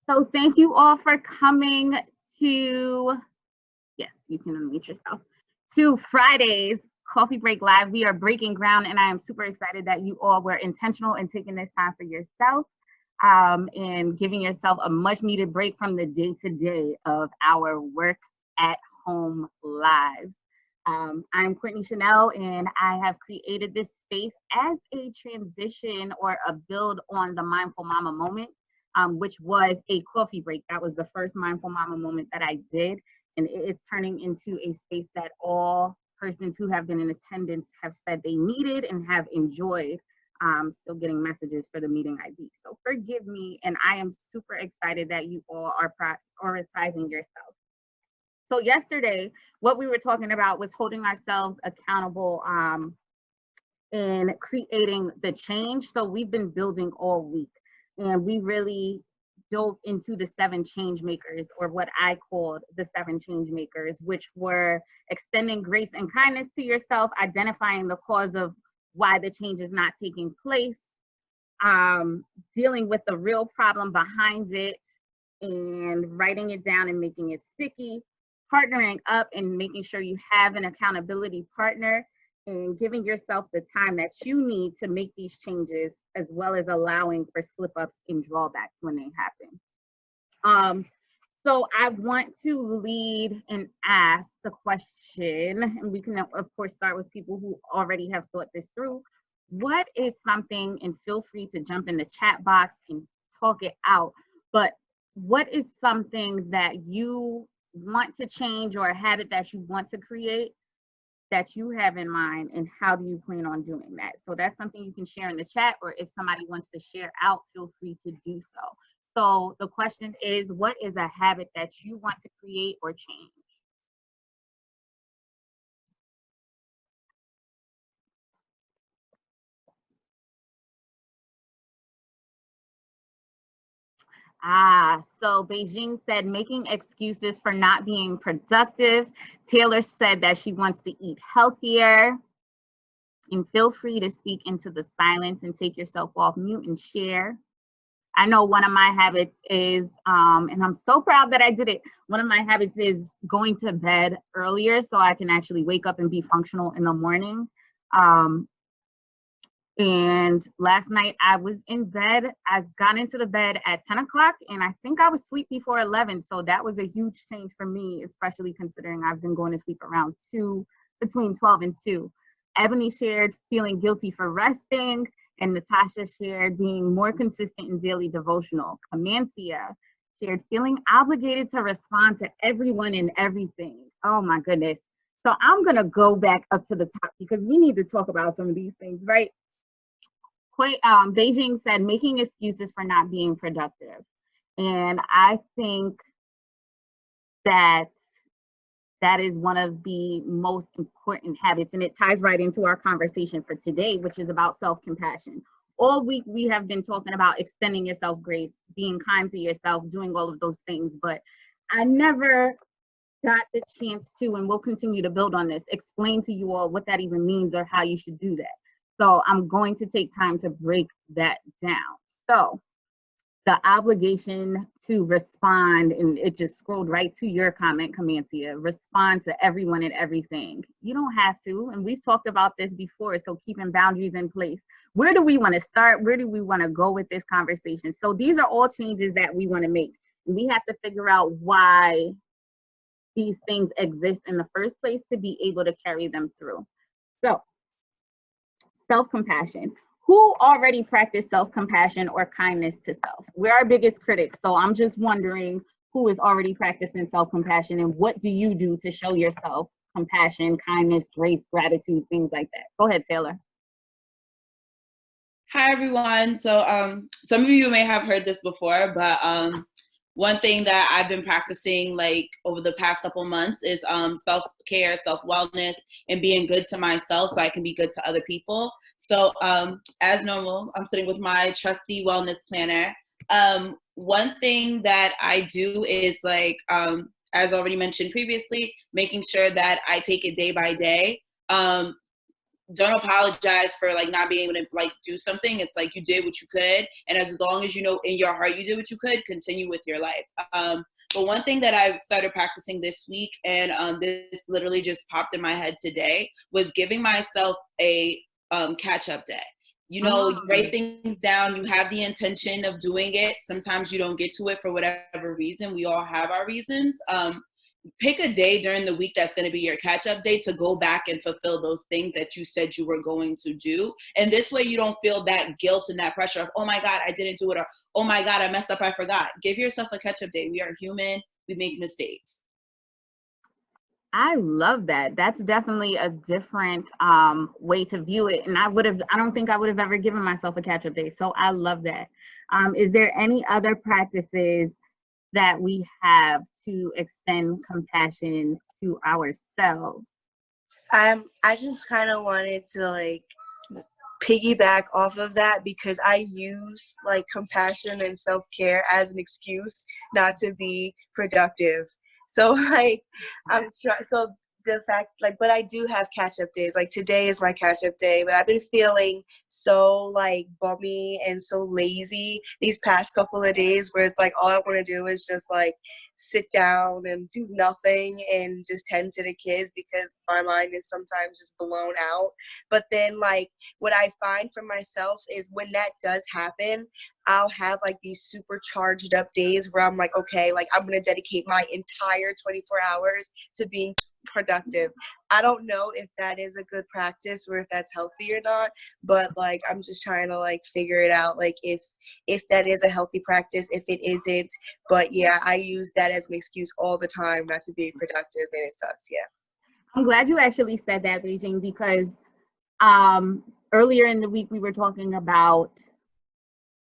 So thank you all for coming to, yes, you can unmute yourself, to Friday's Coffee Break Live. We are breaking ground, and I am super excited that you all were intentional in taking this time for yourself and giving yourself a much needed break from the day-to-day of our work at home lives. I'm Courtney Chanel, and I have created this space as a transition or a build on the Mindful Mama moment, which was a coffee break. That was the first Mindful Mama moment that I did, and it is turning into a space that all persons who have been in attendance have said they needed and have enjoyed. Still getting messages for the meeting ID. So forgive me, and I am super excited that you all are prioritizing yourself. So yesterday, what we were talking about was holding ourselves accountable in creating the change. So we've been building all week, and we really dove into the 7 change makers, or what I called the 7 change makers, which were extending grace and kindness to yourself, identifying the cause of why the change is not taking place, dealing with the real problem behind it, and writing it down and making it sticky, partnering up and making sure you have an accountability partner, and giving yourself the time that you need to make these changes, as well as allowing for slip-ups and drawbacks when they happen. So I want to lead and ask the question, and we can of course start with people who already have thought this through. What is something, and feel free to jump in the chat box and talk it out, but what is something that you want to change, or a habit that you want to create that you have in mind, and how do you plan on doing that? So that's something you can share in the chat, or if somebody wants to share out, feel free to do so. So the question is, what is a habit that you want to create or change? So Beijing said making excuses for not being productive. Taylor said that she wants to eat healthier. And feel free to speak into the silence and take yourself off mute and share. I know one of my habits is, and I'm so proud that I did it, one of my habits is going to bed earlier so I can actually wake up and be functional in the morning. And last night I was in bed. I got into the bed at 10 o'clock, and I think I was asleep before 11. So that was a huge change for me, especially considering I've been going to sleep around 2, between 12 and 2. Ebony shared feeling guilty for resting, and Natasha shared being more consistent in daily devotional. Camancia shared feeling obligated to respond to everyone and everything. Oh my goodness. So I'm gonna go back up to the top because we need to talk about some of these things, right? Beijing said making excuses for not being productive. And I think that that is one of the most important habits, and it ties right into our conversation for today, which is about self-compassion. All week we have been talking about extending yourself grace, being kind to yourself, doing all of those things, but I never got the chance to, and we'll continue to build on this, explain to you all what that even means or how you should do that. So I'm going to take time to break that down. So the obligation to respond, and it just scrolled right to your comment, Camancia, respond to everyone and everything. You don't have to, and we've talked about this before, so keeping boundaries in place. Where do we want to start? Where do we want to go with this conversation? So these are all changes that we want to make. And we have to figure out why these things exist in the first place to be able to carry them through. So self-compassion. Who already practiced self-compassion or kindness to self? We're our biggest critics, so I'm just wondering who is already practicing self-compassion, and what do you do to show yourself compassion, kindness, grace, gratitude, things like that? Go ahead, Taylor. Hi, everyone. So some of you may have heard this before, but one thing that I've been practicing like over the past couple months is self-care, self-wellness, and being good to myself so I can be good to other people. So as normal, I'm sitting with my trusty wellness planner. One thing that I do is like, as already mentioned previously, making sure that I take it day by day. don't apologize for like not being able to like do something. It's like you did what you could, and as long as you know in your heart you did what you could, continue with your life. But one thing that I've started practicing this week, and this literally just popped in my head today, was giving myself a catch up day. You know, you write things down, you have the intention of doing it. Sometimes you don't get to it for whatever reason. We all have our reasons. Pick a day during the week that's going to be your catch-up day to go back and fulfill those things that you said you were going to do. And this way you don't feel that guilt and that pressure of, oh my God, I didn't do it, or oh my God, I messed up, I forgot. Give yourself a catch-up day. We are human. We make mistakes. I love that. That's definitely a different way to view it. And I don't think I would have ever given myself a catch-up day. So I love that. Is there any other practices that we have to extend compassion to ourselves? I just kind of wanted to like piggyback off of that, because I use like compassion and self-care as an excuse not to be productive. So like so the fact like, but I do have catch-up days. Like today is my catch-up day, but I've been feeling so like bummy and so lazy these past couple of days, where it's like all I want to do is just like sit down and do nothing and just tend to the kids, because my mind is sometimes just blown out. But then like what I find for myself is when that does happen, I'll have like these super charged up days where I'm like, okay, like I'm going to dedicate my entire 24 hours to being productive. I don't know if that is a good practice or if that's healthy or not, but like I'm just trying to like figure it out, like if that is a healthy practice, if it isn't. But yeah, I use that as an excuse all the time not to be productive, and it sucks. Yeah, I'm glad you actually said that, Beijing, because earlier in the week we were talking about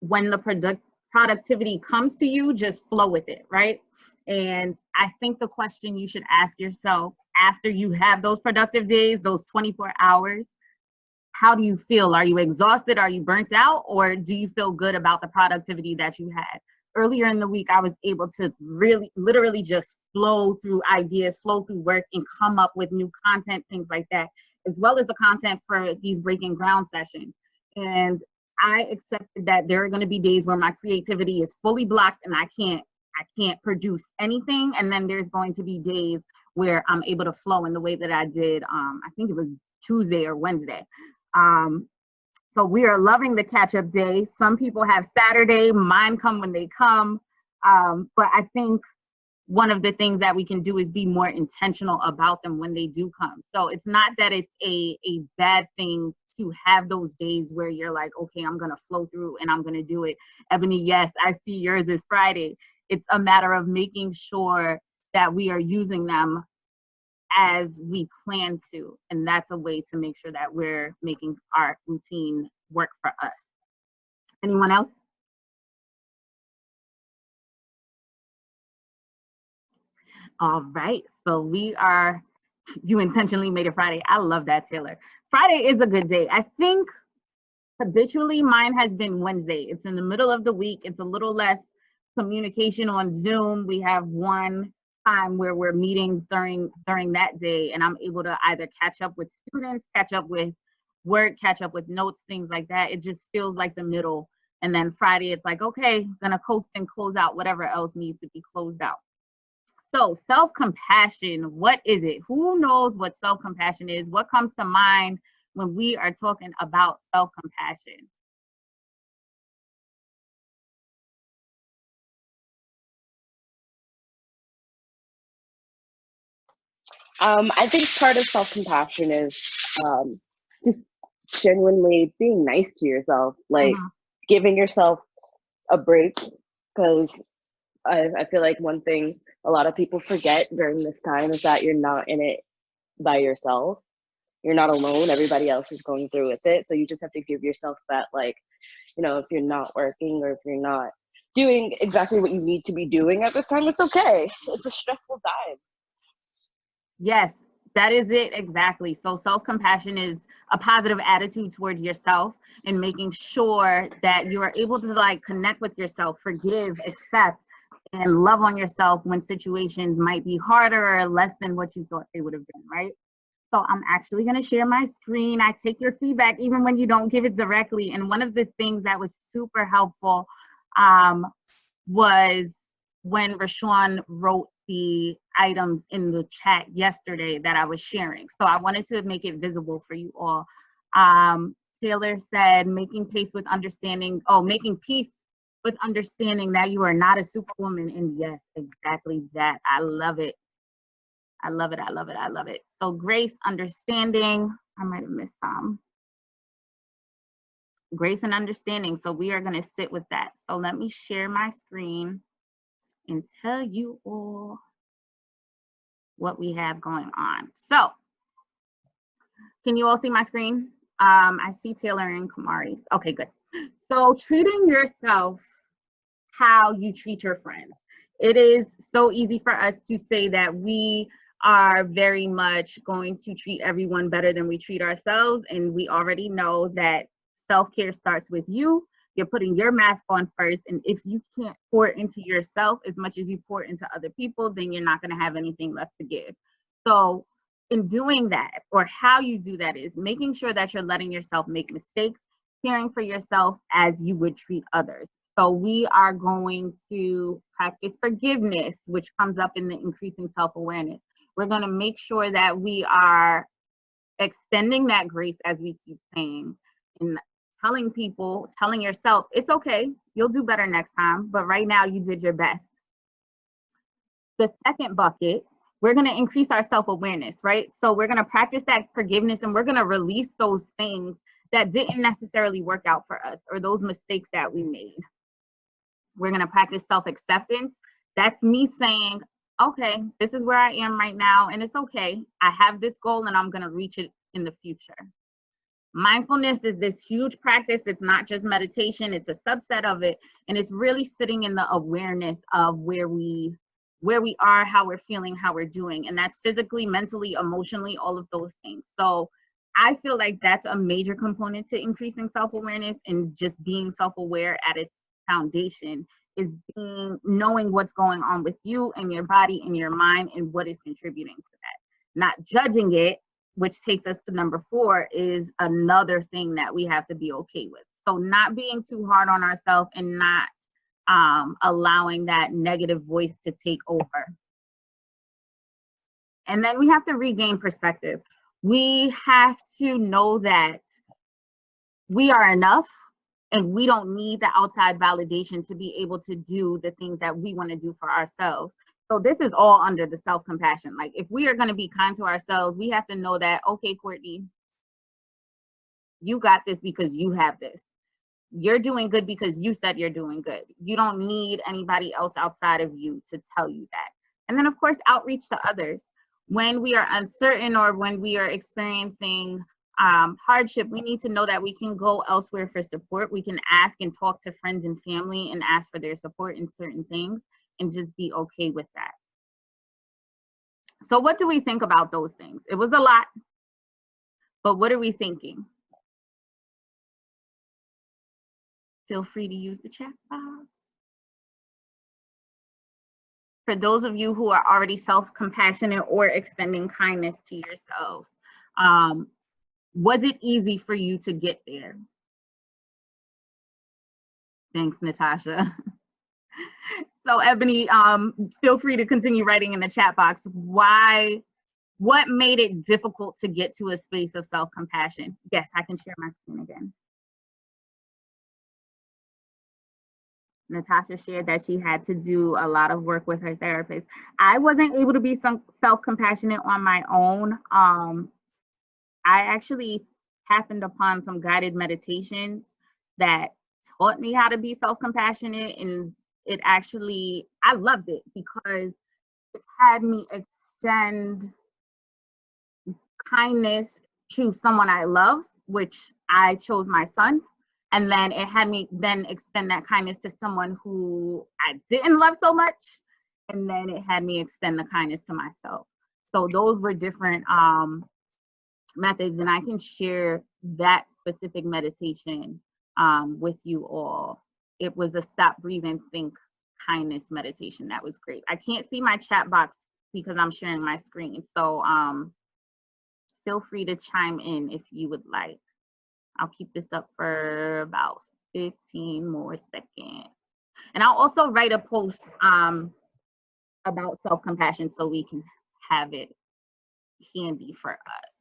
when the productivity comes to you, just flow with it, right? And I think the question you should ask yourself after you have those productive days, those 24 hours, how do you feel? Are you exhausted? Are you burnt out? Or do you feel good about the productivity that you had? Earlier in the week, I was able to really, literally just flow through ideas, flow through work, and come up with new content, things like that, as well as the content for these breaking ground sessions. And I accepted that there are going to be days where my creativity is fully blocked and I can't produce anything. And then there's going to be days where I'm able to flow in the way that I did. I think it was Tuesday or Wednesday. So we are loving the catch-up day. Some people have Saturday, mine come when they come. But I think one of the things that we can do is be more intentional about them when they do come. So it's not that it's a bad thing to have those days where you're like, okay, I'm going to flow through and I'm going to do it. Ebony, yes, I see yours is Friday. It's a matter of making sure that we are using them as we plan to. And that's a way to make sure that we're making our routine work for us. Anyone else? All right, so you intentionally made it Friday. I love that, Taylor. Friday is a good day. I think habitually mine has been Wednesday. It's in the middle of the week. It's a little less communication on Zoom. We have one time where we're meeting during that day, and I'm able to either catch up with students, catch up with work, catch up with notes, things like that. It just feels like the middle. And then Friday, it's like, okay, gonna coast and close out whatever else needs to be closed out. So self-compassion, what is it? Who knows what self-compassion is? What comes to mind when we are talking about self-compassion? I think part of self-compassion is just genuinely being nice to yourself, like giving yourself a break, because I feel like one thing a lot of people forget during this time is that you're not in it by yourself. You're not alone. Everybody else is going through with it. So you just have to give yourself that, like, you know, if you're not working or if you're not doing exactly what you need to be doing at this time, it's okay. It's a stressful time. Yes, that is it exactly. So self-compassion is a positive attitude towards yourself and making sure that you are able to like connect with yourself, forgive, accept, and love on yourself when situations might be harder or less than what you thought they would have been, right? So I'm actually going to share my screen. I take your feedback even when you don't give it directly. And one of the things that was super helpful was when Rashawn wrote the items in the chat yesterday that I was sharing. So I wanted to make it visible for you all. Taylor said, making peace with understanding that you are not a superwoman. And yes, exactly that. I love it. I love it. I love it. I love it. So grace, understanding. I might have missed some. Grace and understanding. So we are going to sit with that. So let me share my screen and tell you all what we have going on. So can you all see my screen? I see Taylor and Kamari. Okay, good. So treating yourself how you treat your friends. It is so easy for us to say that we are very much going to treat everyone better than we treat ourselves. And we already know that self-care starts with you. You're putting your mask on first. And if you can't pour into yourself as much as you pour into other people, then you're not going to have anything left to give. So in doing that, or how you do that, is making sure that you're letting yourself make mistakes, caring for yourself as you would treat others. So we are going to practice forgiveness, which comes up in the increasing self-awareness. We're going to make sure that we are extending that grace, as we keep saying, and telling people, telling yourself, it's okay, you'll do better next time, but right now you did your best. The second bucket, we're going to increase our self-awareness, right? So we're going to practice that forgiveness, and we're going to release those things that didn't necessarily work out for us, or those mistakes that we made. We're going to practice self-acceptance. That's me saying, okay, this is where I am right now, and it's okay. I have this goal, and I'm going to reach it in the future. Mindfulness is this huge practice. It's not just meditation. It's a subset of it, and it's really sitting in the awareness of where we are, how we're feeling, how we're doing, and that's physically, mentally, emotionally, all of those things. So I feel like that's a major component to increasing self-awareness, and just being self-aware at its foundation is knowing what's going on with you and your body and your mind, and what is contributing to that. Not judging it, which takes us to number 4, is another thing that we have to be okay with. So not being too hard on ourselves, and not allowing that negative voice to take over. And then we have to regain perspective. We have to know that we are enough, and we don't need the outside validation to be able to do the things that we want to do for ourselves. So this is all under the self-compassion. Like, if we are going to be kind to ourselves, we have to know that, okay, Courtney, you got this because you have this. You're doing good because you said you're doing good. You don't need anybody else outside of you to tell you that. And then, of course, outreach to others. When we are uncertain, or when we are experiencing hardship, we need to know that we can go elsewhere for support. We can ask and talk to friends and family and ask for their support in certain things, and just be okay with that. So what do we think about those things? It was a lot, but what are we thinking? Feel free to use the chat box. For those of you who are already self-compassionate or extending kindness to yourselves, was it easy for you to get there? Thanks, Natasha. So Ebony, feel free to continue writing in the chat box. What made it difficult to get to a space of self-compassion? Yes, I can share my screen again. Natasha shared that she had to do a lot of work with her therapist. I wasn't able to be self-compassionate on my own. I actually happened upon some guided meditations that taught me how to be self-compassionate, and I loved it because it had me extend kindness to someone I love, which I chose my son. And then it had me then extend that kindness to someone who I didn't love so much. And then it had me extend the kindness to myself. So those were different methods, and I can share that specific meditation with you all. It was a stop, breathe, and think kindness meditation. That was great. I can't see my chat box because I'm sharing my screen. So feel free to chime in if you would like. I'll keep this up for about 15 more seconds. And I'll also write a post about self-compassion so we can have it handy for us.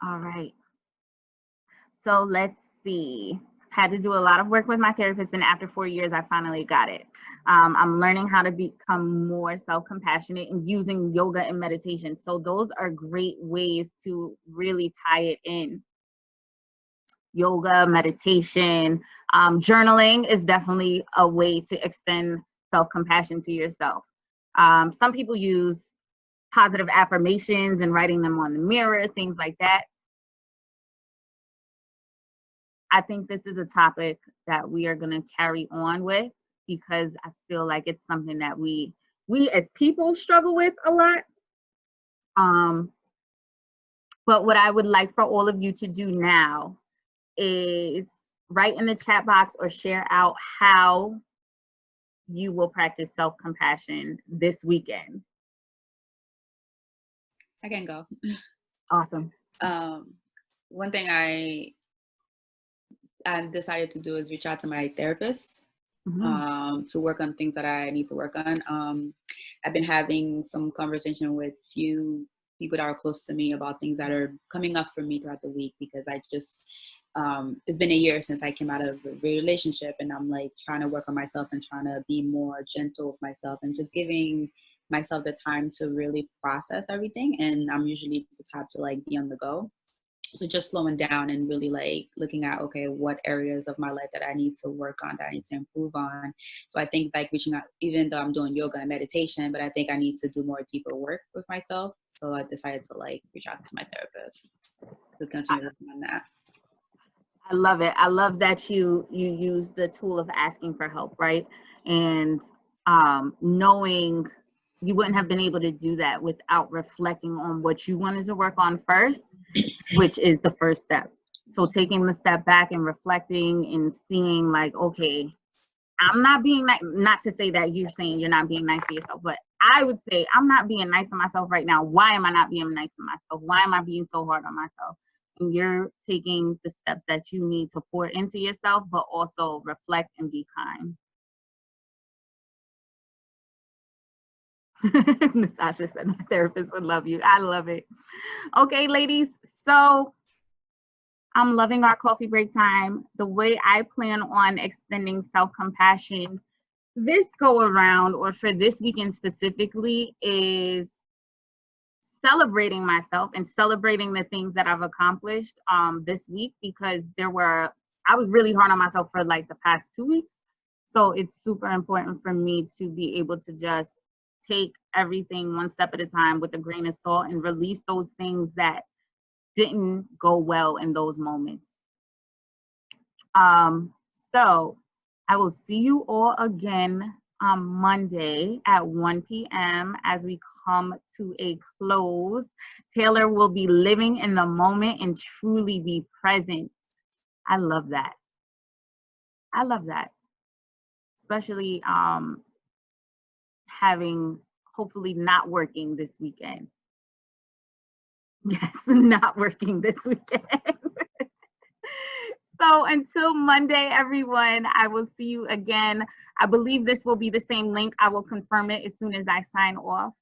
All right. So let's see. Had to do a lot of work with my therapist, and after 4 years, I finally got it. I'm learning how to become more self-compassionate and using yoga and meditation. So those are great ways to really tie it in. Yoga, meditation, journaling is definitely a way to extend self-compassion to yourself. Some people use positive affirmations and writing them on the mirror, things like that. I think this is a topic that we are going to carry on with because I feel like it's something that we as people struggle with a lot. But what I would like for all of you to do now is write in the chat box or share out how you will practice self-compassion this weekend. I can go. Awesome. One thing I decided to do is reach out to my therapist to work on things that I need to work on. I've been having some conversation with few people that are close to me about things that are coming up for me throughout the week, because I just it's been a year since I came out of a relationship, and I'm like trying to work on myself and trying to be more gentle with myself and just giving myself the time to really process everything. And I'm usually the type to like be on the go. So just slowing down and really like looking at, okay, what areas of my life that I need to work on, that I need to improve on. So I think like reaching out, even though I'm doing yoga and meditation, but I think I need to do more deeper work with myself. So I decided to like reach out to my therapist to continue working on that. I love it. I love that you use the tool of asking for help, right? And knowing you wouldn't have been able to do that without reflecting on what you wanted to work on first, which is the first step. So taking the step back and reflecting and seeing like, okay, I'm not being nice, not to say that you're saying you're not being nice to yourself, but I would say I'm not being nice to myself right now. Why am I not being nice to myself? Why am I being so hard on myself? And you're taking the steps that you need to pour into yourself, but also reflect and be kind. Natasha said my therapist would love you. I love it. Okay, ladies. So I'm loving our coffee break time. The way I plan on extending self-compassion this go around, or for this weekend specifically, is celebrating myself and celebrating the things that I've accomplished this week, because I was really hard on myself for like the past 2 weeks. So it's super important for me to be able to just take everything one step at a time with a grain of salt and release those things that didn't go well in those moments. So I will see you all again on Monday at 1 p.m. as we come to a close. Taylor will be living in the moment and truly be present. I love that. I love that. Especially hopefully not working this weekend. Yes, not working this weekend. So until Monday, everyone, I will see you again. I believe this will be the same link. I will confirm it as soon as I sign off.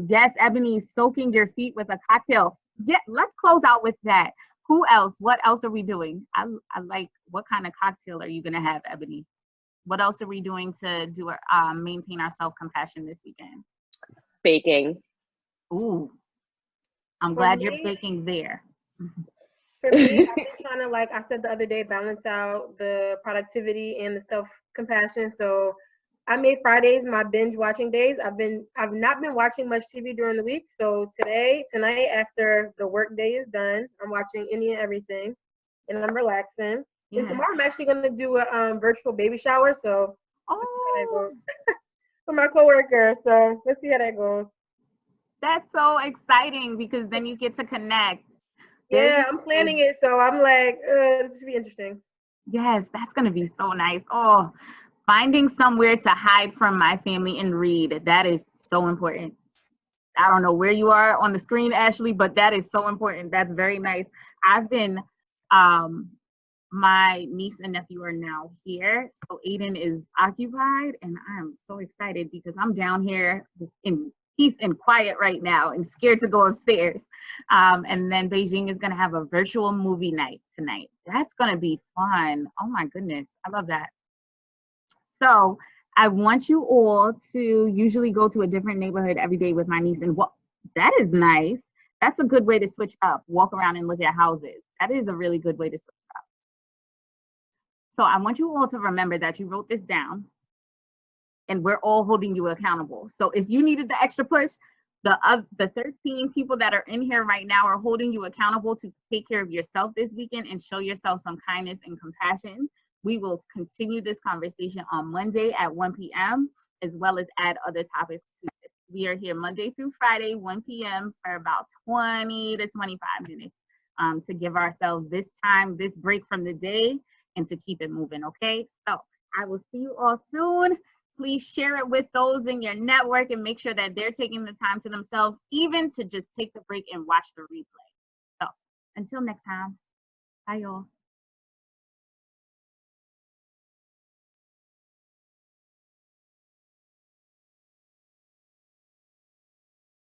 Yes, Ebony, soaking your feet with a cocktail. Yeah, let's close out with that. Who else? What else are we doing? I like, what kind of cocktail are you going to have, Ebony? What else are we doing to do maintain our self-compassion this weekend? Baking. Ooh, I'm glad you're baking there. For me, I've been trying to, like I said the other day, balance out the productivity and the self-compassion. So I made Fridays my binge watching days. I've not been watching much TV during the week. So tonight, after the work day is done, I'm watching any and everything, and I'm relaxing. Yeah. And tomorrow I'm actually gonna do a virtual baby shower. So let's see how that goes. For my coworker. So let's see how that goes. That's so exciting because then you get to connect. Yeah, I'm planning it, so I'm like, this will be interesting. Yes, that's gonna be so nice. Oh, Finding somewhere to hide from my family and read. That is so important. I don't know where you are on the screen, Ashley, but that is so important. That's very nice. I've been, my niece and nephew are now here. So Aiden is occupied and I'm so excited because I'm down here in peace and quiet right now and scared to go upstairs. And then Beijing is gonna have a virtual movie night tonight. That's gonna be fun. Oh my goodness, I love that. So I want you all to usually go to a different neighborhood every day with my niece and what that is nice. That's a good way to switch up, walk around and look at houses. That is a really good way to switch up. So I want you all to remember that you wrote this down and we're all holding you accountable. So if you needed the extra push, the 13 people that are in here right now are holding you accountable to take care of yourself this weekend and show yourself some kindness and compassion. We will continue this conversation on Monday at 1 p.m. as well as add other topics to this. We are here Monday through Friday, 1 p.m. for about 20 to 25 minutes to give ourselves this time, this break from the day, and to keep it moving, okay? So I will see you all soon. Please share it with those in your network and make sure that they're taking the time to themselves, even to just take the break and watch the replay. So until next time, bye y'all.